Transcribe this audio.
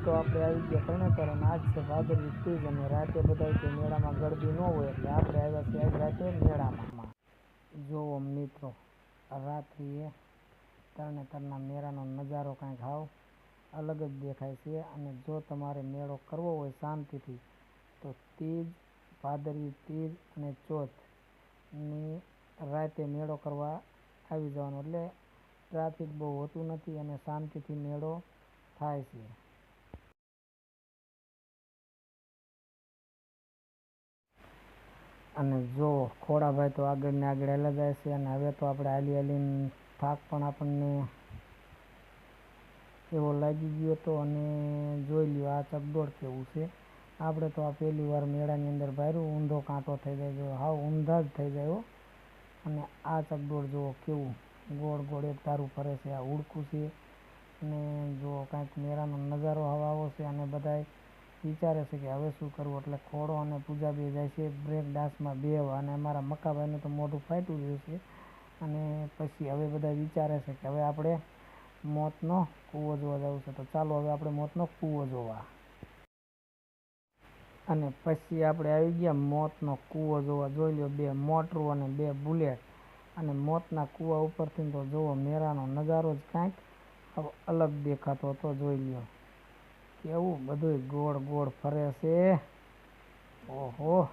તો આપણે આવી ગયા તરણેતર અને આજ છે ભાદરવી ત્રીજ અને રાતે બધા કે મેળામાં ગરબી ન હોય એટલે આપણે આવ્યા છીએ આજ રાતે મેળામાં. જોવો મિત્રો, રાત્રિએ તરણેતરના મેળાનો નજારો કાંઈક હાવ અલગ જ દેખાય છે. અને જો તમારે મેળો કરવો હોય શાંતિથી તો ત્રીજ, ભાદરવી ત્રીજ અને ચોથની રાતે મેળો કરવા આવી જવાનો, એટલે ટ્રાફિક બહુ હોતું નથી અને શાંતિથી મેળો થાય છે. અને જો ખોડાભાઈ તો આગળ ને આગળ હાલ્યા જાય છે અને હવે તો આપણે હાલી હાલીને થાક પણ આપણને એવો લાગી ગયો હતો. અને જોઈ લ્યો આ ચકડોળ કેવું છે. આપણે તો આ પહેલી વાર મેળાની અંદર ભાર્યું, ઊંધો કાંટો થઈ જાય, હાવ ઊંધા જ થઈ જાય. અને આ ચકડોળ જુઓ કેવું ગોળ ગોળ એક ધારું ફરે છે, આ ઉડકું છે. અને જો કાંઈક મેળાનો નજારો હવે આવો છે અને બધા વિચારે છે કે હવે શું કરવું, એટલે ખોડો અને પૂજા બે જાય છે બ્રેક ડાન્સમાં બેહવા. અને અમારા મક્કાભાઈનું તો મોઢું ફાટ્યું રહ્યું છે. અને પછી હવે બધા વિચારે છે કે હવે આપણે મોતનો કૂવો જોવા જવું છે. તો ચાલો હવે આપણે મોતનો કૂવો જોવા. અને પછી આપણે આવી ગયા મોતનો કૂવો જોવા. જોઈ લો, બે મોટરું અને બે બુલેટ. અને મોતના કૂવા ઉપરથી તો જુઓ મેળાનો નજારો જ કાંઈક અલગ દેખાતો હતો. જોઈ લ્યો કેવું બધું ગોળ ગોળ ફરે છે. ઓહો.